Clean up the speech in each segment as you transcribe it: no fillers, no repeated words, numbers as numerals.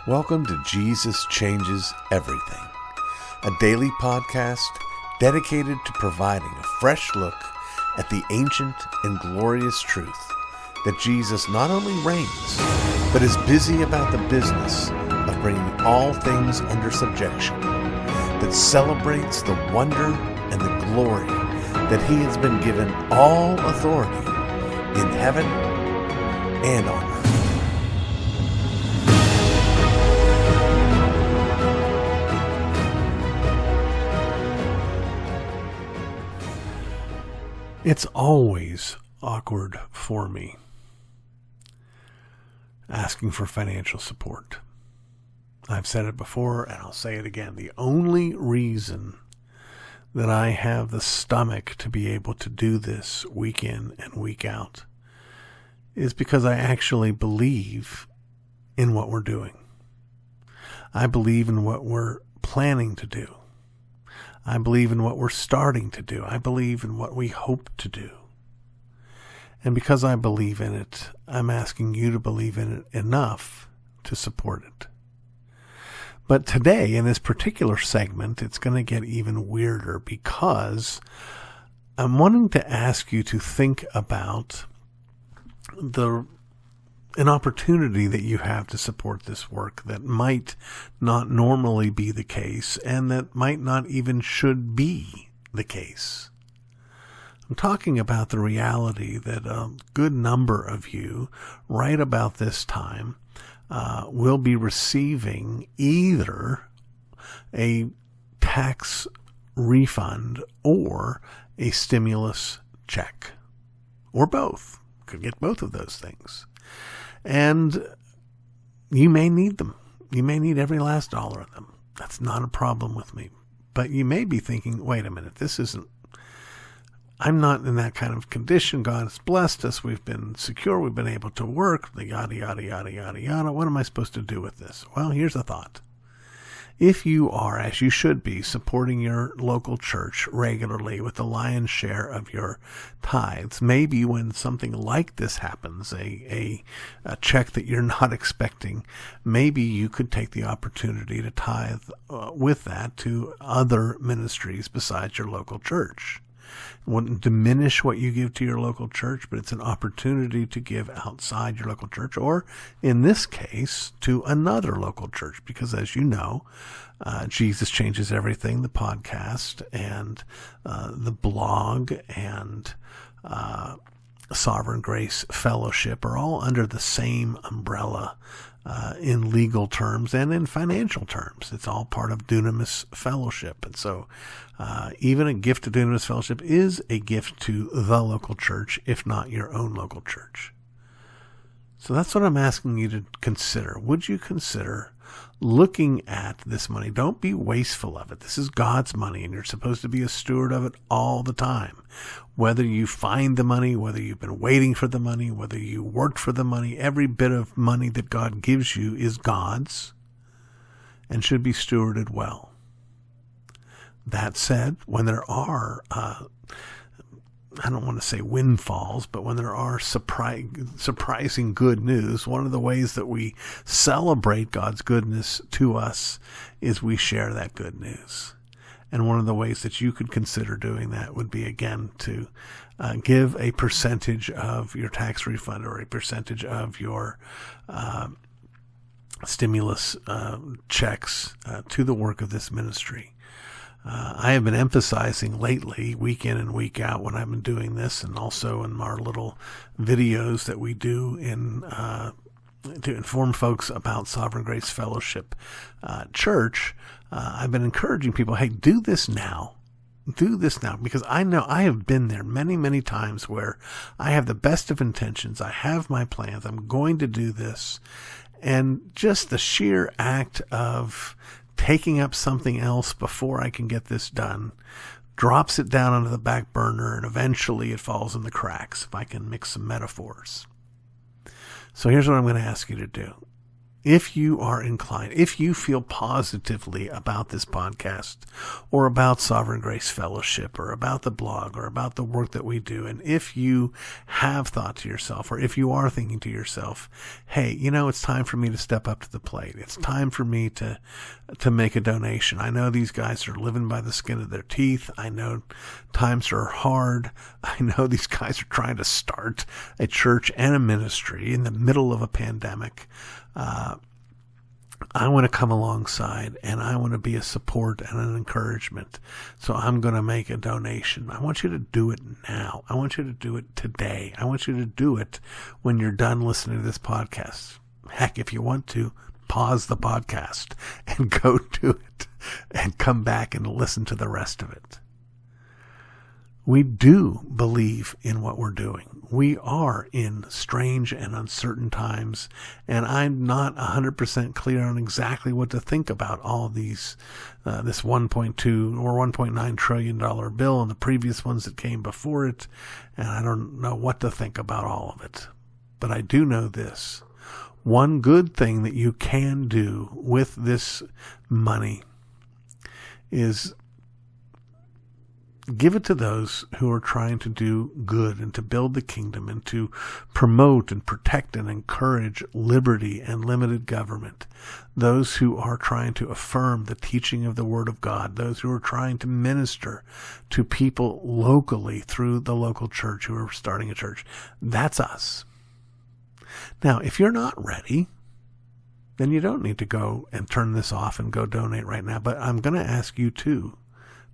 Welcome to Jesus Changes Everything, a daily podcast dedicated to providing a fresh look at the ancient and glorious truth that Jesus not only reigns, but is busy about the business of bringing all things under subjection, that celebrates the wonder and the glory that he has been given all authority in heaven and on earth. It's always awkward for me asking for financial support. I've said it before and I'll say it again. The only reason that I have the stomach to be able to do this week in and week out is because I actually believe in what we're doing. I believe in what we're planning to do. I believe in what we're starting to do. I believe in what we hope to do. And because I believe in it, I'm asking you to believe in it enough to support it. But today, in this particular segment, it's going to get even weirder because I'm wanting to ask you to think about an opportunity that you have to support this work that might not normally be the case and that might not even should be the case. I'm talking about the reality that a good number of you right about this time will be receiving either a tax refund or a stimulus check, or both. Could get both of those things. And you may need them. You may need every last dollar of them. That's not a problem with me. But you may be thinking, wait a minute, I'm not in that kind of condition. God has blessed us. We've been secure. We've been able to work. The yada, yada, yada, yada, yada. What am I supposed to do with this? Well, here's a thought. If you are, as you should be, supporting your local church regularly with the lion's share of your tithes, maybe when something like this happens, a check that you're not expecting, maybe you could take the opportunity to tithe with that to other ministries besides your local church. It wouldn't diminish what you give to your local church, but it's an opportunity to give outside your local church, or in this case, to another local church. Because as you know, Jesus Changes Everything, the podcast, and the blog, and Sovereign Grace Fellowship are all under the same umbrella in legal terms and in financial terms. It's all part of Dunamis Fellowship. And so even a gift to Dunamis Fellowship is a gift to the local church, if not your own local church. So that's what I'm asking you to consider. Would you consider looking at this money? Don't be wasteful of it. This is God's money, and you're supposed to be a steward of it all the time. Whether you find the money, whether you've been waiting for the money, whether you worked for the money, every bit of money that God gives you is God's and should be stewarded well. That said, when there are I don't want to say windfalls, but when there are surprising good news, one of the ways that we celebrate God's goodness to us is we share that good news. And one of the ways that you could consider doing that would be, again, to give a percentage of your tax refund or a percentage of your stimulus checks to the work of this ministry. I have been emphasizing lately, week in and week out, when I've been doing this, and also in our little videos that we do to inform folks about Sovereign Grace Fellowship Church. I've been encouraging people, hey, do this now. Do this now, because I know I have been there many, many times where I have the best of intentions. I have my plans. I'm going to do this. And just the sheer act of taking up something else before I can get this done drops it down onto the back burner, and eventually it falls in the cracks, if I can mix some metaphors. So here's what I'm going to ask you to do. if you are inclined, if you feel positively about this podcast or about Sovereign Grace Fellowship or about the blog or about the work that we do, and if you have thought to yourself, or if you are thinking to yourself, hey, it's time for me to step up to the plate. It's time for me to make a donation. I know these guys are living by the skin of their teeth. I know times are hard. I know these guys are trying to start a church and a ministry in the middle of a pandemic. I want to come alongside, and I want to be a support and an encouragement. So I'm going to make a donation. I want you to do it now. I want you to do it today. I want you to do it when you're done listening to this podcast. Heck, if you want to, pause the podcast and go do it and come back and listen to the rest of it. We do believe in what we're doing. We are in strange and uncertain times, and I'm not 100% clear on exactly what to think about all these, this $1.2 or $1.9 trillion bill and the previous ones that came before it, and I don't know what to think about all of it. But I do know this. One good thing that you can do with this money is give it to those who are trying to do good and to build the kingdom and to promote and protect and encourage liberty and limited government. Those who are trying to affirm the teaching of the Word of God. Those who are trying to minister to people locally through the local church who are starting a church. That's us. Now, if you're not ready, then you don't need to go and turn this off and go donate right now. But I'm going to ask you too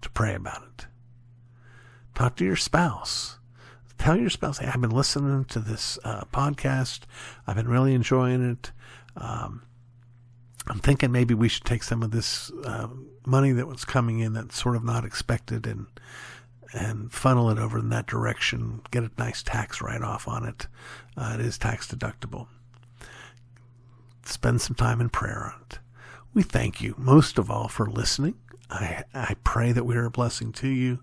to pray about it. Talk to your spouse. Tell your spouse, hey, I've been listening to this podcast. I've been really enjoying it. I'm thinking maybe we should take some of this money that was coming in that's sort of not expected and funnel it over in that direction. Get a nice tax write-off on it. It is tax deductible. Spend some time in prayer on it. We thank you most of all for listening. I pray that we are a blessing to you.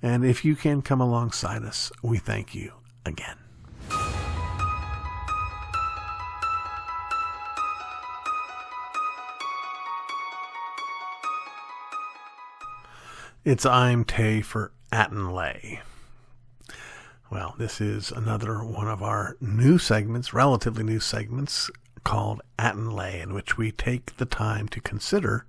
And if you can come alongside us, we thank you again. It's I'm Tay for Atin Lay. Well, this is another one of our new segments, relatively new segments, called Atin Lay, in which we take the time to consider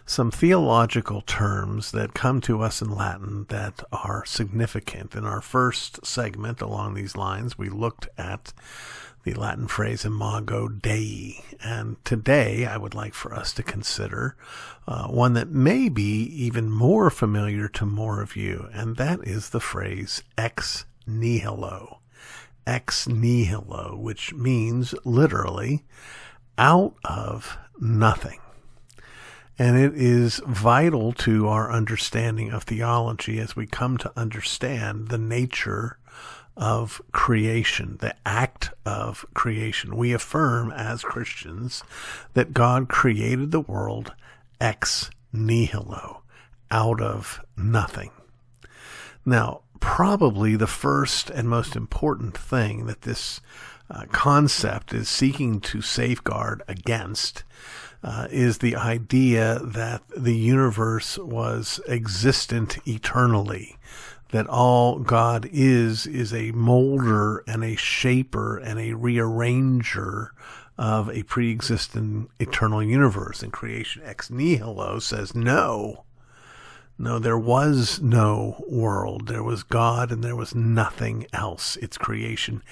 some theological terms that come to us in Latin that are significant. In our first segment along these lines, we looked at the Latin phrase imago Dei, and today I would like for us to consider one that may be even more familiar to more of you, and that is the phrase ex nihilo. Ex nihilo, which means literally out of nothing. And it is vital to our understanding of theology as we come to understand the nature of creation, the act of creation. We affirm as Christians that God created the world ex nihilo, out of nothing. Now, probably the first and most important thing that this concept is seeking to safeguard against is the idea that the universe was existent eternally, that all God is a molder and a shaper and a rearranger of a pre-existing eternal universe. And creation ex nihilo says no, there was no world. There was God and there was nothing else. It's creation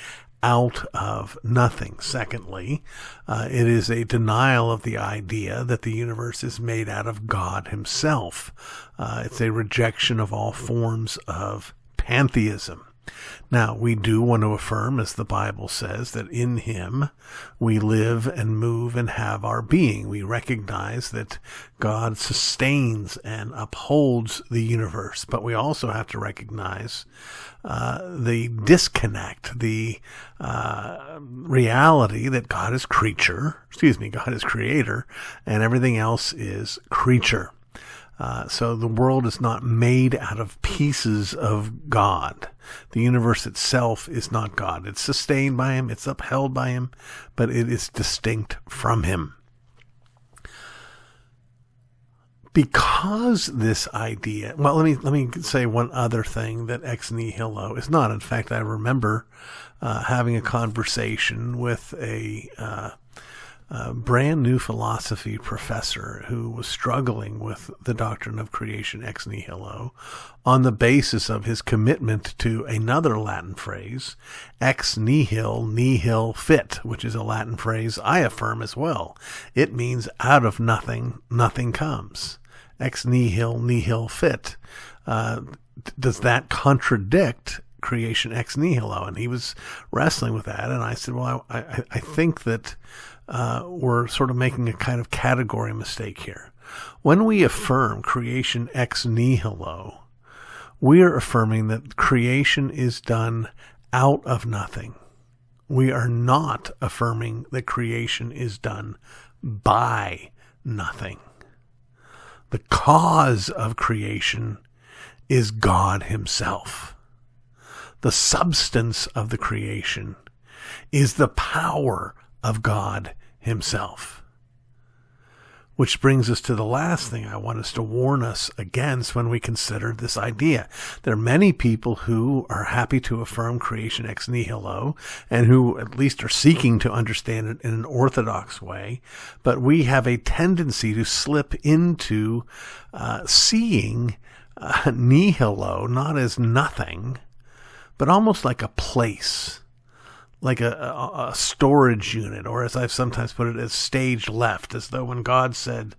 out of nothing. Secondly, it is a denial of the idea that the universe is made out of God himself. It's a rejection of all forms of pantheism. Now, we do want to affirm, as the Bible says, that in him we live and move and have our being. We recognize that God sustains and upholds the universe, but we also have to recognize the disconnect, the reality that God is God is creator, and everything else is creature. So the world is not made out of pieces of God. The universe itself is not God. It's sustained by him. It's upheld by him, but it is distinct from him. Because this idea, well, let me say one other thing that ex nihilo is not. In fact, I remember having a conversation with a brand new philosophy professor who was struggling with the doctrine of creation ex nihilo on the basis of his commitment to another Latin phrase, ex nihil, nihil fit, which is a Latin phrase I affirm as well. It means out of nothing, nothing comes. Ex nihil, nihil fit. Does that contradict creation ex nihilo? And he was wrestling with that, and I said, well, I think that we're sort of making a kind of category mistake here. When we affirm creation ex nihilo, we are affirming that creation is done out of nothing. We are not affirming that creation is done by nothing. The cause of creation is God himself. The substance of the creation is the power of God himself. Which brings us to the last thing I want us to warn us against when we consider this idea. There are many people who are happy to affirm creation ex nihilo and who at least are seeking to understand it in an orthodox way, but we have a tendency to slip into seeing nihilo not as nothing, but almost like a place, like a storage unit, or as I've sometimes put it, as stage left, as though when God said,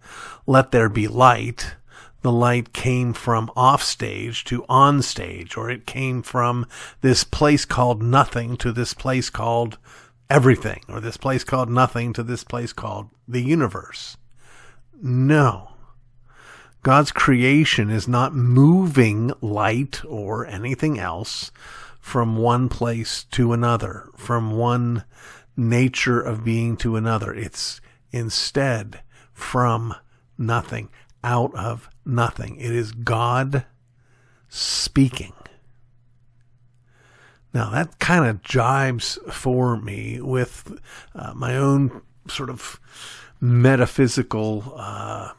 let there be light, the light came from off stage to on stage, or it came from this place called nothing to this place called everything, or this place called nothing to this place called the universe. No. God's creation is not moving light or anything else from one place to another, from one nature of being to another. It's instead from nothing, out of nothing. It is God speaking. Now that kind of jibes for me with my own sort of metaphysical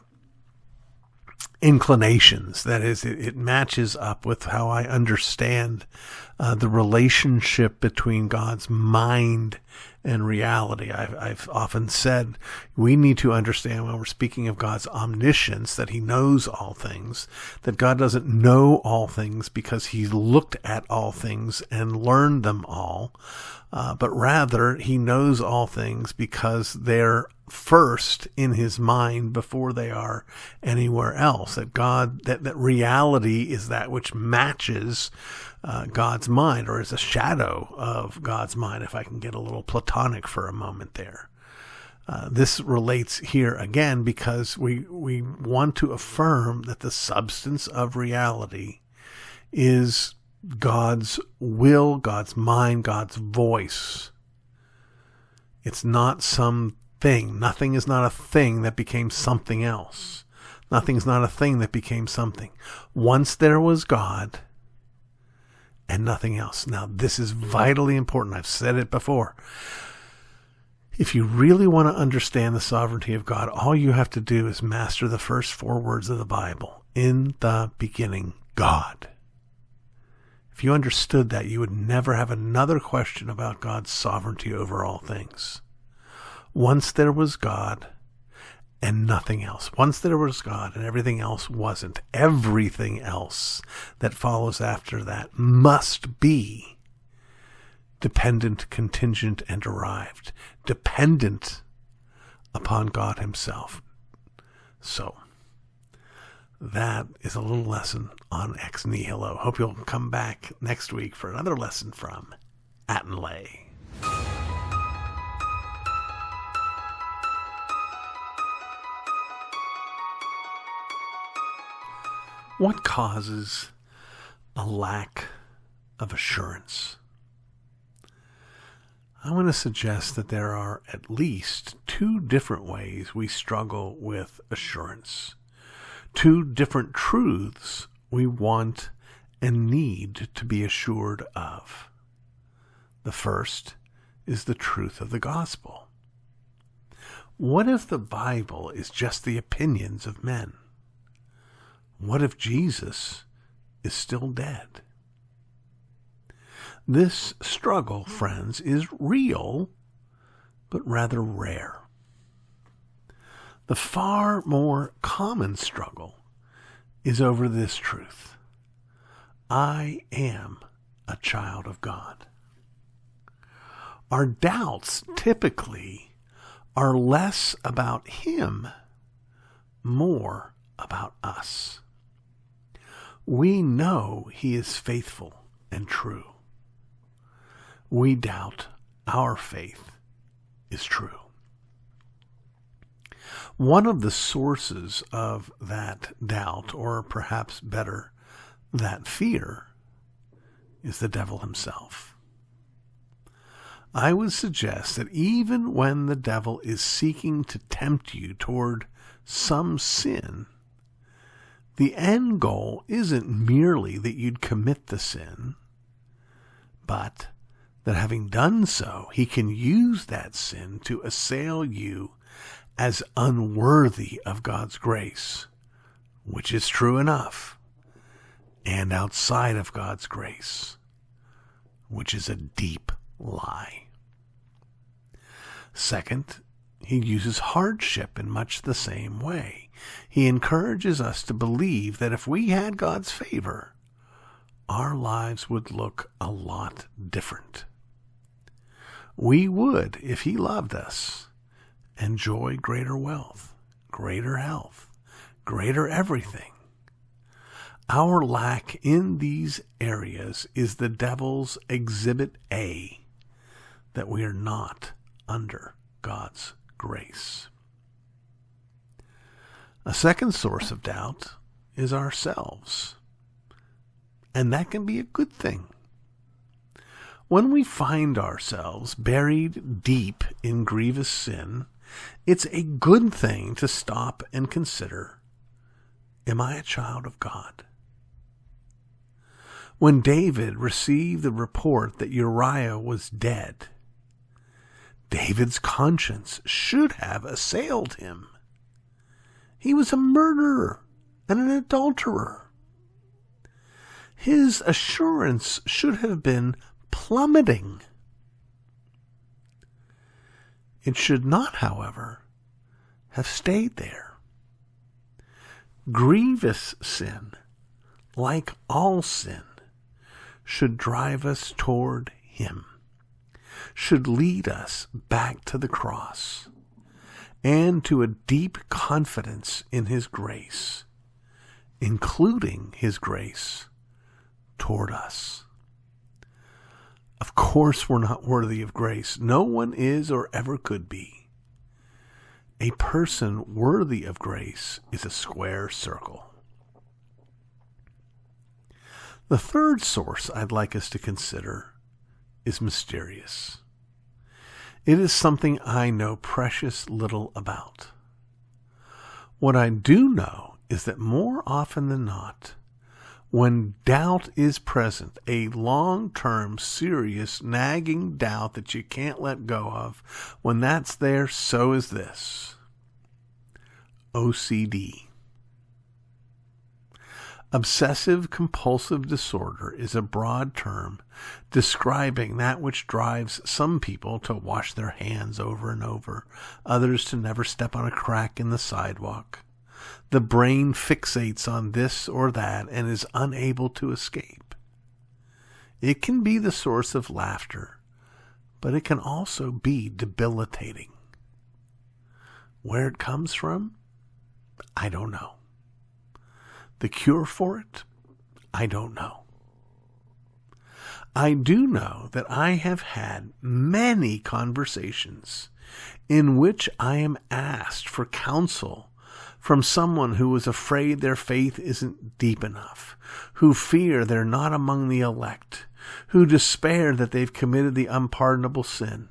inclinations. That is, it matches up with how I understand the relationship between God's mind and reality. I've often said we need to understand when we're speaking of God's omniscience that he knows all things, that God doesn't know all things because he looked at all things and learned them all, but rather he knows all things because they're first in his mind before they are anywhere else. That God, that reality is that which matches God's mind, or is a shadow of God's mind, if I can get a little Platonic for a moment there. This relates here again because we want to affirm that the substance of reality is God's will, God's mind, God's voice. It's not some thing. Nothing is not a thing that became something else. Nothing's not a thing that became something. Once there was God and nothing else. Now, this is vitally important. I've said it before. If you really want to understand the sovereignty of God, all you have to do is master the first 4 words of the Bible. In the beginning, God. If you understood that, you would never have another question about God's sovereignty over all things. Once there was God and nothing else. Once there was God and everything else wasn't. Everything else that follows after that must be dependent, contingent, and derived. Dependent upon God himself. So, that is a little lesson on ex nihilo. Hope you'll come back next week for another lesson from Atin Lay. What causes a lack of assurance? I want to suggest that there are at least 2 different ways we struggle with assurance. 2 different truths we want and need to be assured of. The first is the truth of the gospel. What if the Bible is just the opinions of men? What if Jesus is still dead? This struggle, friends, is real, but rather rare. The far more common struggle is over this truth: I am a child of God. Our doubts typically are less about Him, more about us. We know He is faithful and true. We doubt our faith is true. One of the sources of that doubt, or perhaps better, that fear, is the devil himself. I would suggest that even when the devil is seeking to tempt you toward some sin, the end goal isn't merely that you'd commit the sin, but that having done so, he can use that sin to assail you as unworthy of God's grace, which is true enough, and outside of God's grace, which is a deep lie. Second, he uses hardship in much the same way. He encourages us to believe that if we had God's favor, our lives would look a lot different. We would, if he loved us, enjoy greater wealth, greater health, greater everything. Our lack in these areas is the devil's exhibit A, that we are not under God's grace. A second source of doubt is ourselves, and that can be a good thing. When we find ourselves buried deep in grievous sin, it's a good thing to stop and consider, am I a child of God? When David received the report that Uriah was dead, David's conscience should have assailed him. He was a murderer and an adulterer. His assurance should have been plummeting. It should not, however, have stayed there. Grievous sin, like all sin, should drive us toward him, should lead us back to the cross, and to a deep confidence in his grace, including his grace toward us. Of course we're not worthy of grace. No one is or ever could be. A person worthy of grace is a square circle. The third source I'd like us to consider is mysterious. It is something I know precious little about. What I do know is that more often than not, when doubt is present, a long-term, serious, nagging doubt that you can't let go of, when that's there, so is this: OCD. Obsessive-compulsive disorder is a broad term describing that which drives some people to wash their hands over and over, others to never step on a crack in the sidewalk. The brain fixates on this or that and is unable to escape. It can be the source of laughter, but it can also be debilitating. Where it comes from, I don't know. The cure for it, I don't know. I do know that I have had many conversations in which I am asked for counsel from someone who is afraid their faith isn't deep enough, who fear they're not among the elect, who despair that they've committed the unpardonable sin.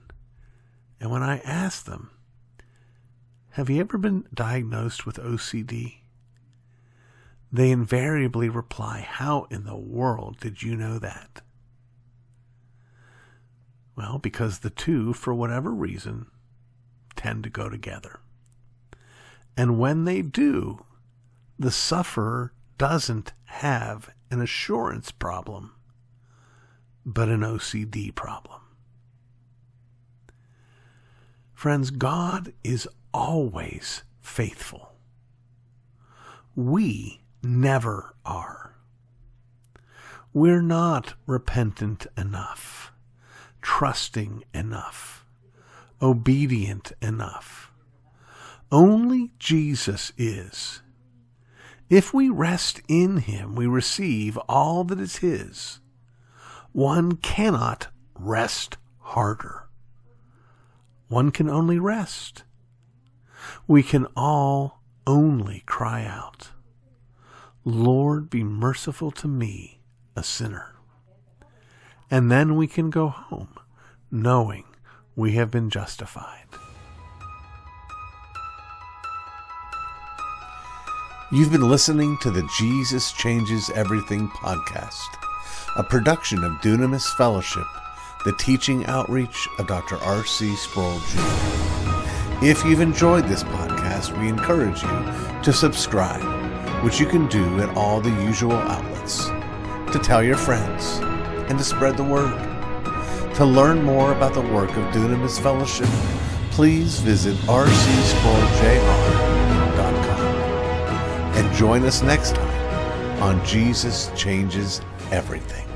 And when I ask them, have you ever been diagnosed with OCD? They invariably reply, how in the world did you know that? Well, because the two, for whatever reason, tend to go together. And when they do, the sufferer doesn't have an assurance problem, but an OCD problem. Friends, God is always faithful. We never are. We're not repentant enough, trusting enough, obedient enough. Only Jesus is. If we rest in Him, we receive all that is His. One cannot rest harder. One can only rest. We can all only cry out, Lord, be merciful to me, a sinner. And then we can go home, knowing we have been justified. You've been listening to the Jesus Changes Everything podcast, a production of Dunamis Fellowship, the teaching outreach of Dr. R.C. Sproul Jr. If you've enjoyed this podcast, we encourage you to subscribe, which you can do at all the usual outlets, to tell your friends, and to spread the word. To learn more about the work of Dunamis Fellowship, please visit rcsproulJR.com. And join us next time on Jesus Changes Everything.